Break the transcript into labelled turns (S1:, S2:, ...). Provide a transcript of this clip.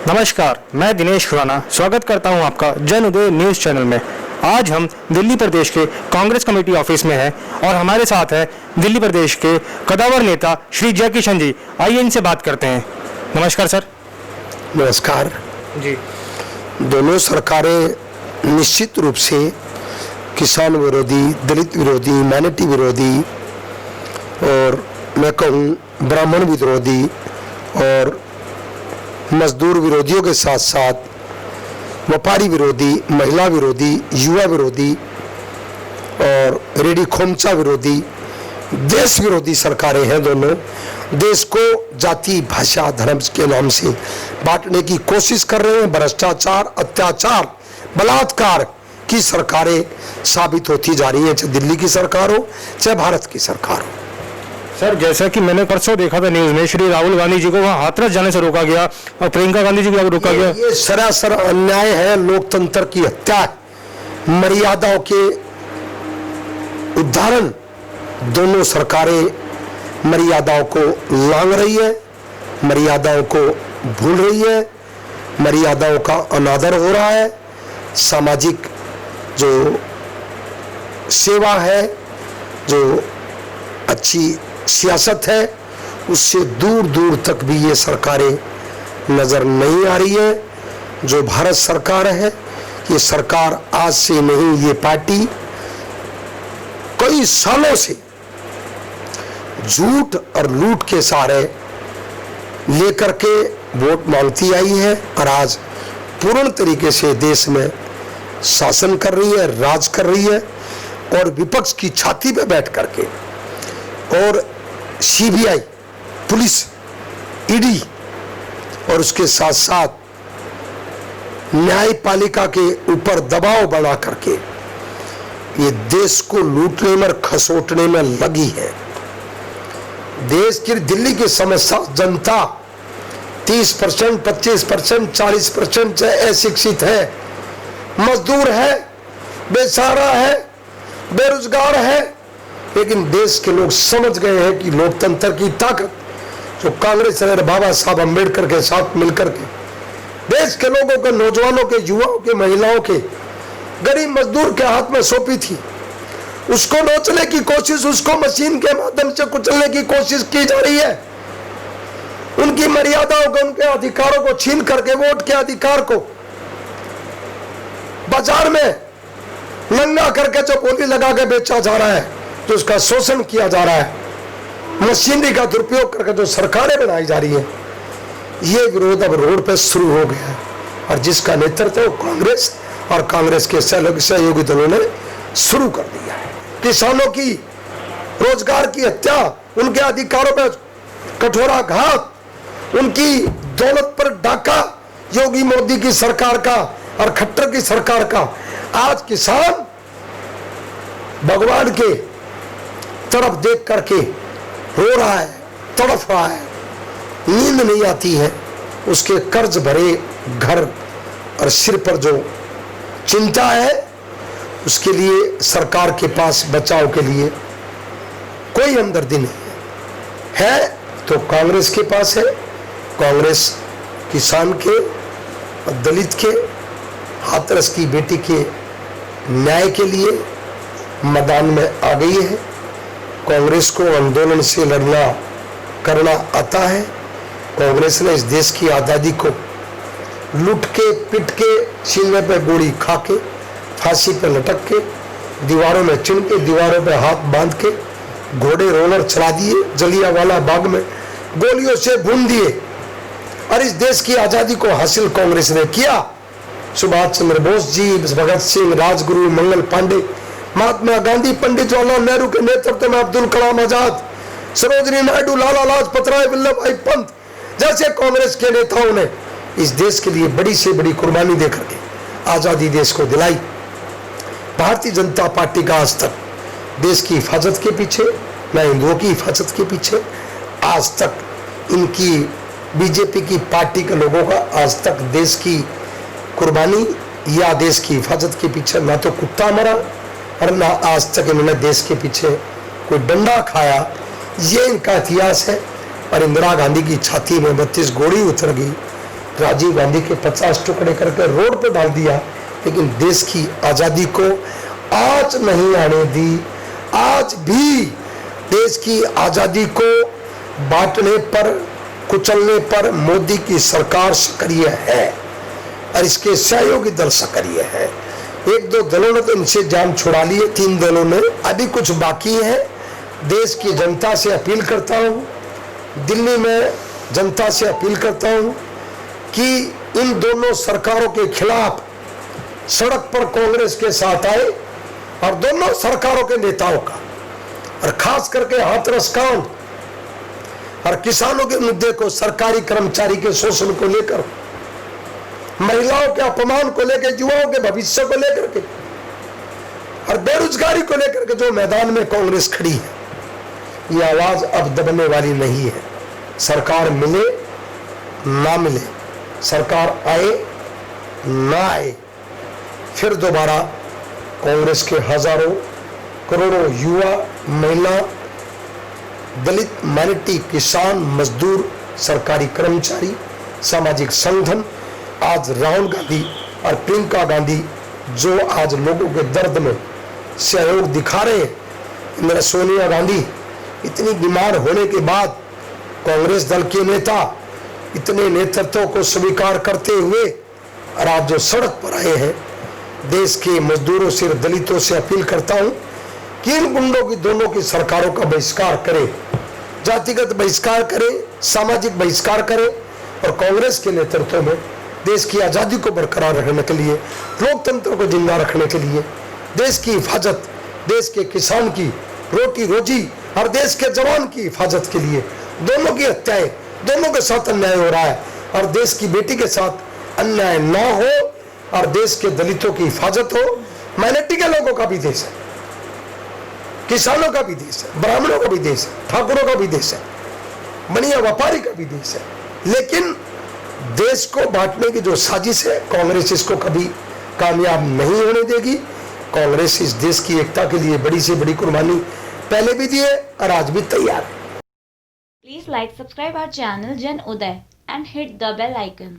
S1: नमस्कार, मैं दिनेश खुराना स्वागत करता हूं आपका जन उदय न्यूज़ चैनल में। आज हम दिल्ली प्रदेश के कांग्रेस कमेटी ऑफिस में हैं और हमारे साथ है दिल्ली प्रदेश के कदावर नेता श्री जय किशन जी। आइए इनसे बात करते हैं। नमस्कार सर।
S2: नमस्कार
S1: जी।
S2: दोनों सरकारें निश्चित रूप से किसान विरोधी, दलित विरोधी, माइनॉरिटी विरोधी और मैं कहूँ ब्राह्मण विरोधी और मजदूर विरोधियों के साथ साथ व्यापारी विरोधी, महिला विरोधी, युवा विरोधी और रेडी खोमचा विरोधी, देश विरोधी सरकारें हैं। दोनों देश को जाति, भाषा, धर्म के नाम से बांटने की कोशिश कर रहे हैं। भ्रष्टाचार, अत्याचार, बलात्कार की सरकारें साबित होती जा रही हैं, चाहे दिल्ली की सरकार हो चाहे भारत की सरकार हो।
S1: सर, जैसा कि मैंने परसों देखा था न्यूज़ में, श्री राहुल गांधी जी को वहाँ हाथरस जाने से रोका गया और प्रियंका गांधी जी को रोका गया।
S2: ये सरासर अन्याय है, लोकतंत्र की हत्या है। मर्यादाओं के उदाहरण दोनों सरकारें मर्यादाओं को लांघ रही है, मर्यादाओं को भूल रही है, मर्यादाओं का अनादर हो रहा है। सामाजिक जो सेवा है, जो अच्छी सियासत है, उससे दूर दूर तक भी ये सरकारें नजर नहीं आ रही है। जो भारत सरकार है, ये सरकार आज से नहीं, ये पार्टी कई सालों से झूठ और लूट के सहारे लेकर के वोट मांगती आई है और आज पूर्ण तरीके से देश में शासन कर रही है, राज कर रही है और विपक्ष की छाती पे बैठ करके और सीबीआई, पुलिस, ईडी और उसके साथ साथ न्यायपालिका के ऊपर दबाव बना करके ये देश को लूटने में, खसोटने में लगी है। देश की, दिल्ली की समस्या जनता 30%, 25%, 40% अशिक्षित है, मजदूर है, बेसहारा है, बेरोजगार है। लेकिन देश के लोग समझ गए हैं कि लोकतंत्र की ताकत जो कांग्रेस ने बाबा साहब अम्बेडकर के साथ मिलकर के देश के लोगों के, नौजवानों के, युवाओं के, महिलाओं के, गरीब मजदूर के हाथ में सौंपी थी, उसको नोचने की कोशिश, उसको मशीन के माध्यम से कुचलने की कोशिश की जा रही है। उनकी मर्यादाओं को, उनके अधिकारों को छीन करके, वोट के अधिकार को बाजार में नंगा करके जो बोली लगा के बेचा जा रहा है, जो उसका शोषण किया जा रहा है, मशीनरी का दुरुपयोग करके जो सरकारें बनाई जा रही है, ये विरोध अब रोड पे शुरू हो गया है। और जिसका नेतृत्व कांग्रेस और कांग्रेस के सहयोगी दलों ने शुरू कर दिया है। किसानों की रोजगार की हत्या, उनके अधिकारों पर कठोराघात, उनकी दौलत पर डाका योगी मोदी की सरकार का और खट्टर की सरकार का। आज किसान भगवान के तरफ देख करके रो रहा है, तड़फ रहा है, नींद नहीं आती है। उसके कर्ज भरे घर और सिर पर जो चिंता है, उसके लिए सरकार के पास बचाव के लिए कोई हमदर्दी नहीं है। तो कांग्रेस के पास है। कांग्रेस किसान के और दलित के, हाथरस की बेटी के न्याय के लिए मैदान में आ गई है। कांग्रेस को आंदोलन से लड़ना करना आता है। कांग्रेस ने इस देश की आज़ादी को लूट के, पिट के, सीने पे गोली खा के, फांसी पे लटक के, दीवारों में चिन के, दीवारों पे हाथ बांध के, घोड़े रोलर चला दिए, जलियांवाला बाग में गोलियों से भून दिए और इस देश की आज़ादी को हासिल कांग्रेस ने किया। सुभाष चंद्र बोस जी, भगत सिंह, राजगुरु, मंगल पांडे, महात्मा गांधी, पंडित जवाहरलाल नेहरू के नेतृत्व में अब्दुल कलाम आजाद, सरोजिनी नायडू, लाला लाजपत राय, वल्लभ भाई पंत जैसे कांग्रेस के नेताओं ने इस देश के लिए बड़ी से बड़ी कुर्बानी देकर के आजादी देश को दिलाई। भारतीय जनता पार्टी का आज तक देश की हिफाजत के पीछे, न हिंदुओं की हिफाजत के पीछे, आज तक इनकी बीजेपी की पार्टी के लोगों का आज तक देश की कुर्बानी या देश की हिफाजत के पीछे ना तो कुत्ता मरा और ना आज तक इन्होंने देश के पीछे कोई डंडा खाया। ये इनका इतिहास है। और इंदिरा गांधी की छाती में 32 गोली उतर गई, राजीव गांधी के 50 टुकड़े करके रोड पे डाल दिया, लेकिन देश की आजादी को आज नहीं आने दी। आज भी देश की आजादी को बांटने पर, कुचलने पर मोदी की सरकार सक्रिय है और इसके सहयोगी दल सक्रिय है। एक दो दलों ने तो इनसे जान छुड़ा लिए, 3 दलों ने, अभी कुछ बाकी है। देश की जनता से अपील करता हूँ, दिल्ली में जनता से अपील करता हूँ कि इन दोनों सरकारों के खिलाफ सड़क पर कांग्रेस के साथ आए और दोनों सरकारों के नेताओं का, और खास करके हाथरस कांड और किसानों के मुद्दे को, सरकारी कर्मचारी के शोषण को लेकर, महिलाओं के अपमान को लेकर, युवाओं के भविष्य को लेकर के और बेरोजगारी को लेकर के जो मैदान में कांग्रेस खड़ी है, ये आवाज अब दबने वाली नहीं है। सरकार मिले ना मिले, सरकार आए ना आए, फिर दोबारा कांग्रेस के हजारों करोड़ों युवा, महिला, दलित, माइनॉरिटी, किसान, मजदूर, सरकारी कर्मचारी, सामाजिक संगठन, आज राहुल गांधी और प्रियंका गांधी जो आज लोगों के दर्द में सहयोग दिखा रहे हैं, इंदिरा सोनिया गांधी इतनी बीमार होने के बाद कांग्रेस दल के नेता इतने नेतृत्व को स्वीकार करते हुए और आज जो सड़क पर आए हैं, देश के मजदूरों से, दलितों से अपील करता हूं कि इन गुंडों की, दोनों की सरकारों का बहिष्कार करें, जातिगत बहिष्कार करें, सामाजिक बहिष्कार करें और कांग्रेस के नेतृत्व में देश की आजादी को बरकरार रखने के लिए, लोकतंत्र को जिंदा रखने के लिए, देश की हिफाजत, देश के किसान की रोटी रोजी और देश के जवान की हिफाजत के लिए, दोनों की हत्याएं, दोनों के साथ अन्याय हो रहा है और देश की बेटी के साथ अन्याय ना हो और देश के दलितों की हिफाजत हो, माइनॉरिटी के लोगों का भी देश है, किसानों का भी देश है, ब्राह्मणों का भी देश है, ठाकुरों का भी देश है, बनिया व्यापारी का भी देश है। लेकिन देश को बांटने की जो साजिश है, कांग्रेस इसको कभी कामयाब नहीं होने देगी। कांग्रेस इस देश की एकता के लिए बड़ी से बड़ी कुर्बानी पहले भी दी है और आज भी तैयार है।
S3: Please like, subscribe our channel Jan Uday and hit the bell icon.